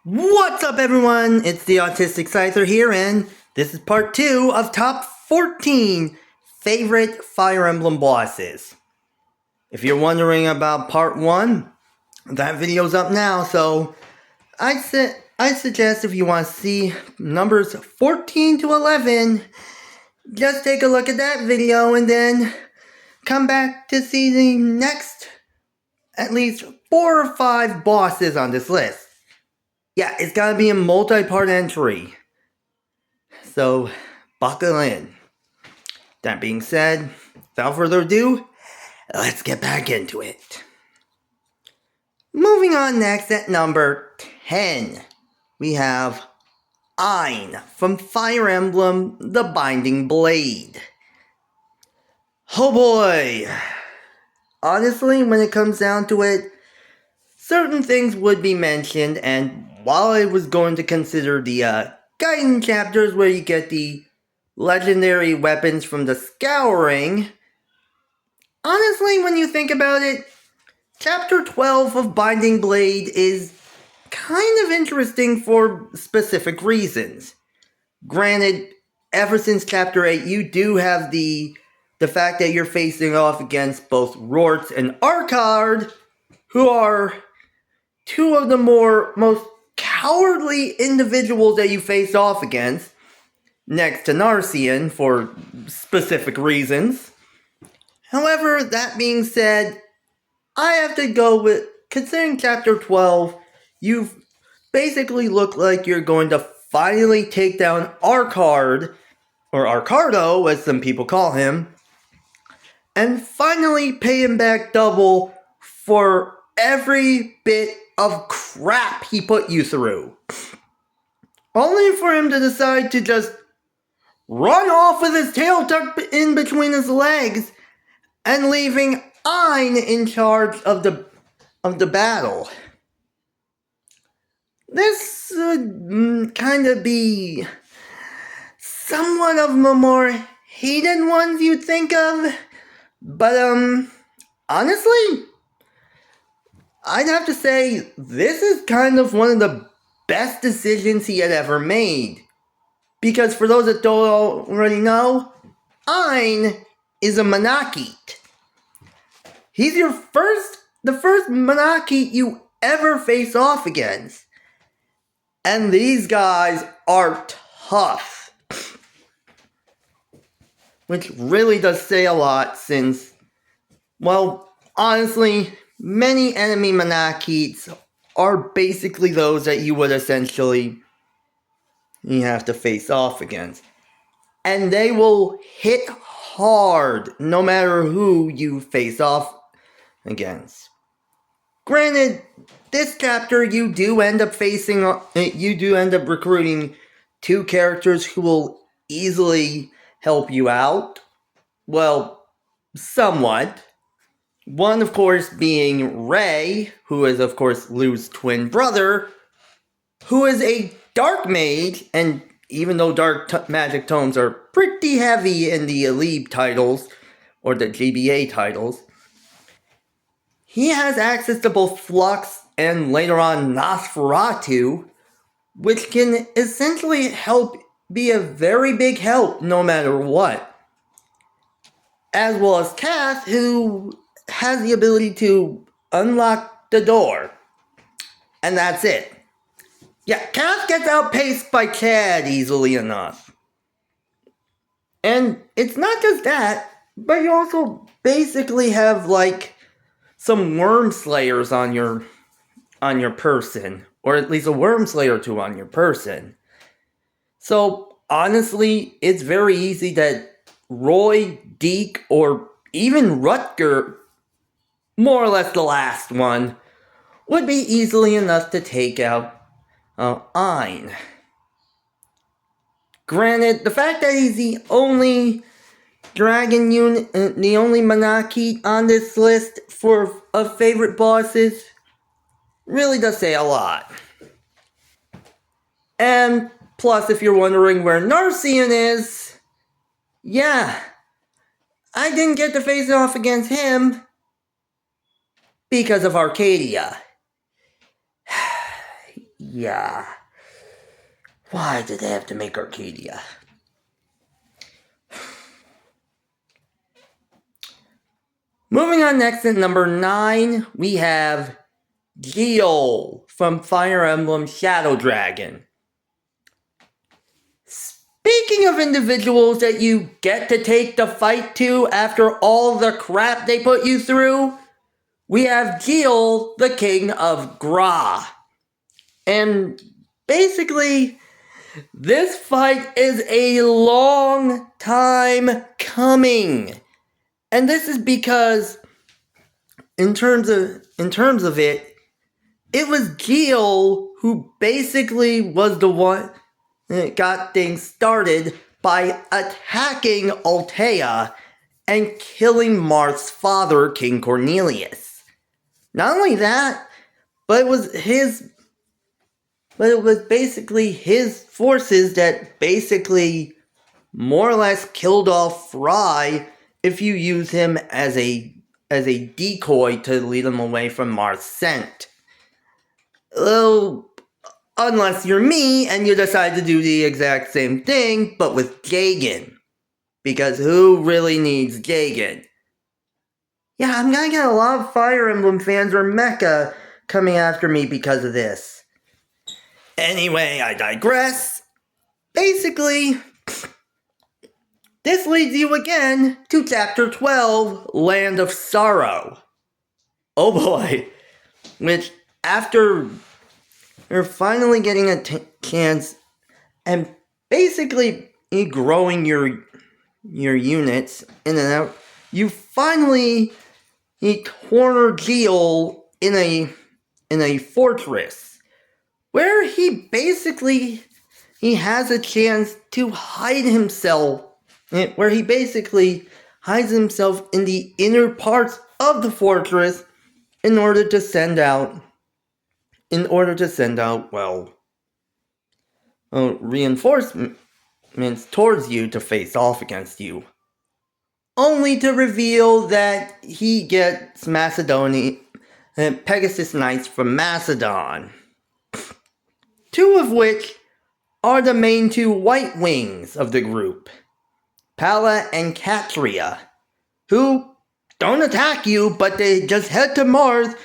What's up, everyone? It's the Autistic Scyther here, and this is part 2 of top 14 favorite Fire Emblem bosses. If you're wondering about part 1, that video's up now, so I suggest if you want to see numbers 14 to 11, just take a look at that video and then come back to see the next at least 4 or 5 bosses on this list. Yeah, it's gotta be a multi-part entry. So, buckle in. That being said, without further ado, let's get back into it. Moving on next at number 10, we have Ein from Fire Emblem, the Binding Blade. Oh boy! Honestly, when it comes down to it, certain things would be mentioned, and while I was going to consider the Gaiden chapters where you get the legendary weapons from the Scouring, honestly, when you think about it, Chapter 12 of Binding Blade is kind of interesting for specific reasons. Granted, ever since Chapter 8, you do have the fact that you're facing off against both Rort and Arkard, who are two of the most cowardly individuals that you face off against, next to Narcian for specific reasons. However, that being said, I have to go with, considering Chapter 12, you basically look like you're going to finally take down Arkard, or Arcardo, as some people call him, and finally pay him back double for every bit of crap he put you through. Only for him to decide to just run off with his tail tucked in between his legs and leaving Ein in charge of the battle. This would kind of be somewhat of the more hated ones you'd think of, but honestly, I'd have to say, this is kind of one of the best decisions he had ever made. Because for those that don't already know, Ein is a Monarchite. He's the first Monarchite you ever face off against. And these guys are tough. Which really does say a lot since, well, honestly, many enemy Monachites are basically those that you would essentially have to face off against. And they will hit hard no matter who you face off against. Granted, this chapter you do end up recruiting 2 characters who will easily help you out. Well, somewhat. One, of course, being Ray, who is, of course, Lu's twin brother, who is a dark mage, and even though dark magic tomes are pretty heavy in the Elite titles, or the GBA titles, he has access to both Flux and later on Nosferatu, which can essentially be a very big help no matter what. As well as Cass, who has the ability to unlock the door. And that's it. Yeah, Cass gets outpaced by Cad easily enough. And it's not just that, but you also basically have like some worm slayers on your person. Or at least a worm slayer or 2 on your person. So honestly, it's very easy that Roy, Deke, or even Rutger, more or less the last one, would be easily enough to take out Ein. Granted, the fact that he's the only dragon unit, the only Monarchite on this list of favorite bosses, really does say a lot. And plus, if you're wondering where Narcian is, yeah, I didn't get to face off against him because of Arcadia. Yeah. Why did they have to make Arcadia? Moving on next at number 9, we have Gil from Fire Emblem Shadow Dragon. Speaking of individuals that you get to take the fight to after all the crap they put you through, we have Gil, the King of Gra. And basically, this fight is a long time coming. And this is because, in terms of it, it was Gil who basically was the one that got things started by attacking Altea and killing Marth's father, King Cornelius. Not only that, but it was basically his forces that basically more or less killed off Fry if you use him as a decoy to lead him away from Marth's scent. Well, unless you're me and you decide to do the exact same thing, but with Jagan. Because who really needs Jagan? Yeah, I'm gonna get a lot of Fire Emblem fans or Mecha coming after me because of this. Anyway, I digress. Basically, this leads you again to Chapter 12, Land of Sorrow. Oh boy. Which, after you're finally getting a chance and basically growing your units in and out, you finally corner Gil in a fortress where he has a chance to hide himself, where he basically hides himself in the inner parts of the fortress in order to send out reinforcements towards you to face off against you. Only to reveal that he gets Pegasus Knights from Macedon. 2 of which are the main 2 White Wings of the group, Pala and Katria, who don't attack you, but they just head to Mars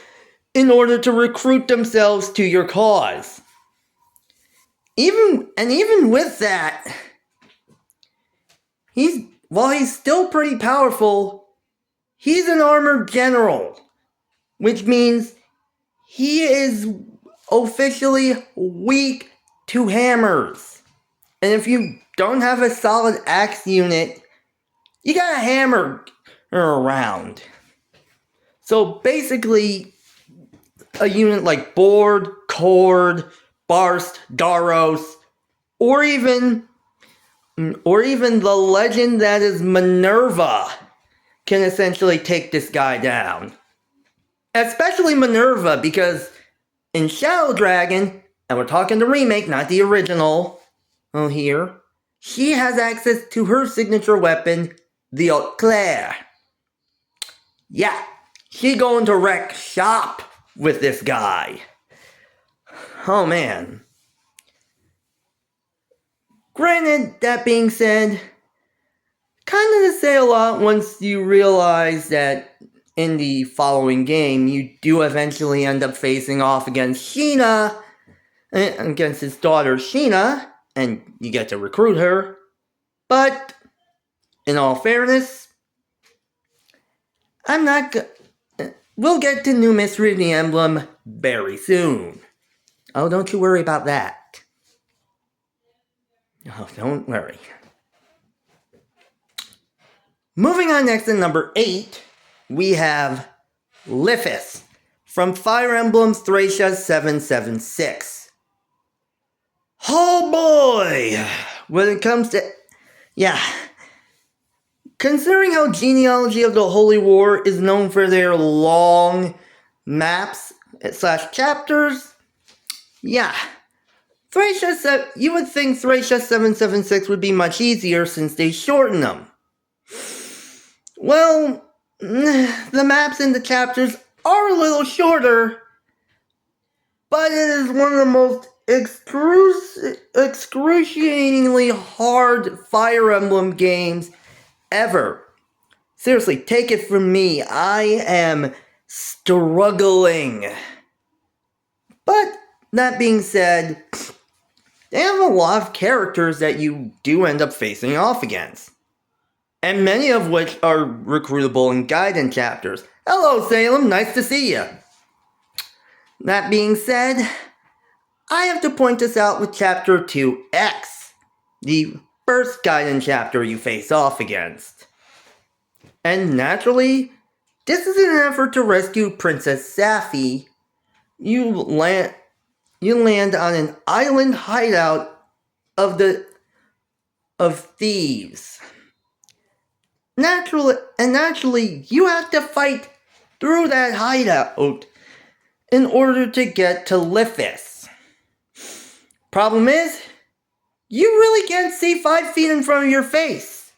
in order to recruit themselves to your cause. Even with that, while he's still pretty powerful, he's an armored general, which means he is officially weak to hammers. And if you don't have a solid axe unit, you got a hammer around. So basically, a unit like Board, Cord, Barst, Daros, or even the legend that is Minerva can essentially take this guy down. Especially Minerva, because in Shadow Dragon, and we're talking the remake, not the original, here, she has access to her signature weapon, the Haute Claire. Yeah, she going to wreck shop with this guy. Oh man. Granted, that being said, kind of to say a lot once you realize that in the following game, you do eventually end up facing off against Sheena, against his daughter Sheena, and you get to recruit her. But, in all fairness, we'll get to New Mystery of the Emblem very soon. Oh, don't you worry about that. Oh, don't worry. Moving on next to number 8, we have Lifis from Fire Emblem Thracia 776. Oh boy! When it comes to... Yeah. Considering how Genealogy of the Holy War is known for their long maps / chapters, yeah. You would think Thracia 776 would be much easier since they shorten them. Well, the maps in the chapters are a little shorter, but it is one of the most excruciatingly hard Fire Emblem games ever. Seriously, take it from me, I am struggling. But that being said, they have a lot of characters that you do end up facing off against. And many of which are recruitable in guidance chapters. Hello Salem, nice to see you. That being said, I have to point this out with Chapter 2X, the first guidance chapter you face off against. And naturally, this is in an effort to rescue Princess Safi. You land on an island hideout of thieves. Naturally, you have to fight through that hideout in order to get to Lithis. Problem is, you really can't see 5 feet in front of your face.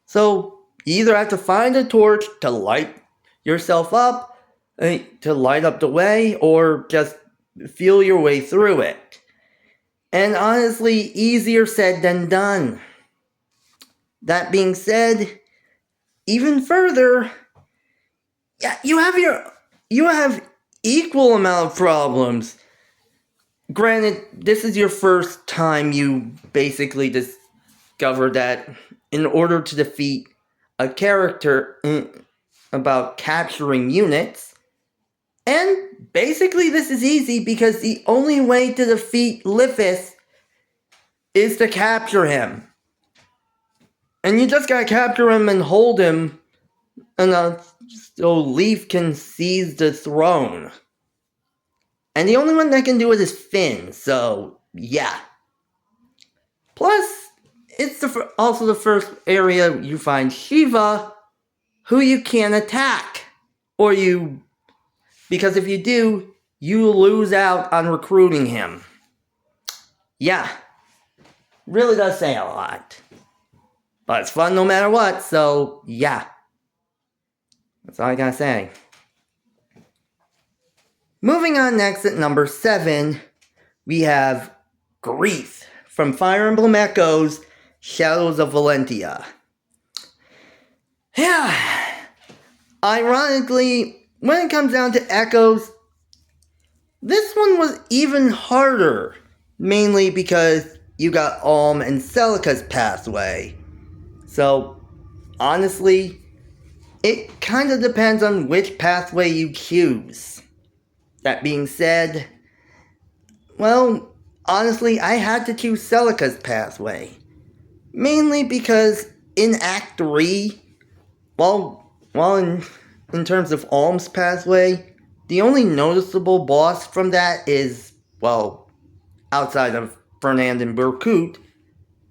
So, you either have to find a torch to light yourself up, to light up the way, or just feel your way through it. And honestly, easier said than done. That being said, even further, you have equal amount of problems. Granted, this is your first time you basically discover that in order to defeat a character about capturing units, and basically this is easy because the only way to defeat Lithis is to capture him. And you just gotta capture him and hold him, and so Leaf can seize the throne. And the only one that can do it is Finn, so yeah. Plus, it's also the first area you find Shiva, who you can't attack. Because if you do, you lose out on recruiting him. Yeah, really does say a lot. But it's fun no matter what, so yeah. That's all I gotta say. Moving on next at number 7, we have Grief from Fire Emblem Echoes, Shadows of Valentia. Yeah. Ironically, when it comes down to Echoes, this one was even harder. Mainly because you got Alm and Celica's pathway. So, honestly, it kind of depends on which pathway you choose. That being said, well, honestly, I had to choose Celica's pathway. Mainly because in Act 3, in terms of Alm's pathway, the only noticeable boss from that is, well, outside of Fernand and Berkut,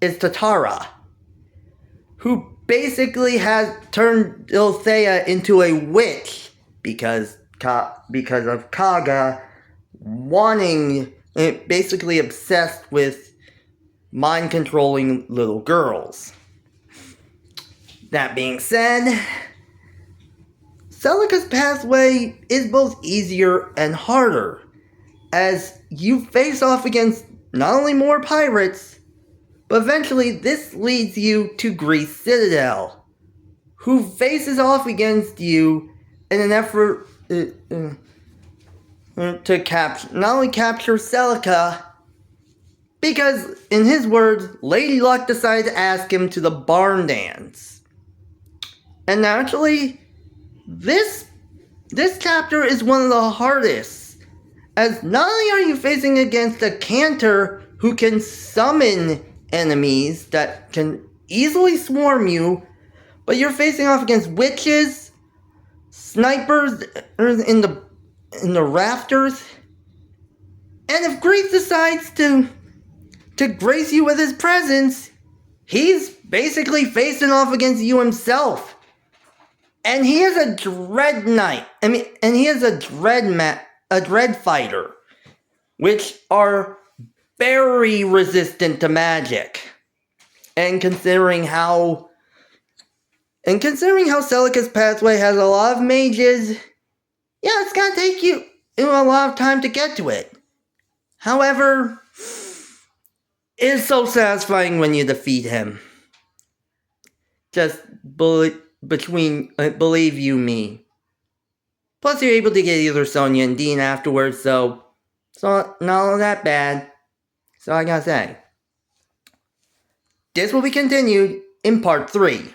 is Tatara, who basically has turned Ilthea into a witch because of Kaga basically obsessed with mind-controlling little girls. That being said, Celica's pathway is both easier and harder, as you face off against not only more pirates, but eventually this leads you to Greece Citadel, who faces off against you in an effort to not only capture Celica, because, in his words, Lady Luck decided to ask him to the barn dance. And naturally, this chapter is one of the hardest, as not only are you facing against a cantor who can summon enemies that can easily swarm you, but you're facing off against witches, snipers in the rafters, and if Greece decides to grace you with his presence, he's basically facing off against you himself. And he is a dread knight. And he is a dread fighter, which are very resistant to magic. And considering how Celica's pathway has a lot of mages, yeah, it's gonna take you a lot of time to get to it. However, It is so satisfying when you defeat him. Just believe you me. Plus, you're able to get either Sonya and Dean afterwards, so it's not all that bad. So I gotta say. This will be continued in part 3.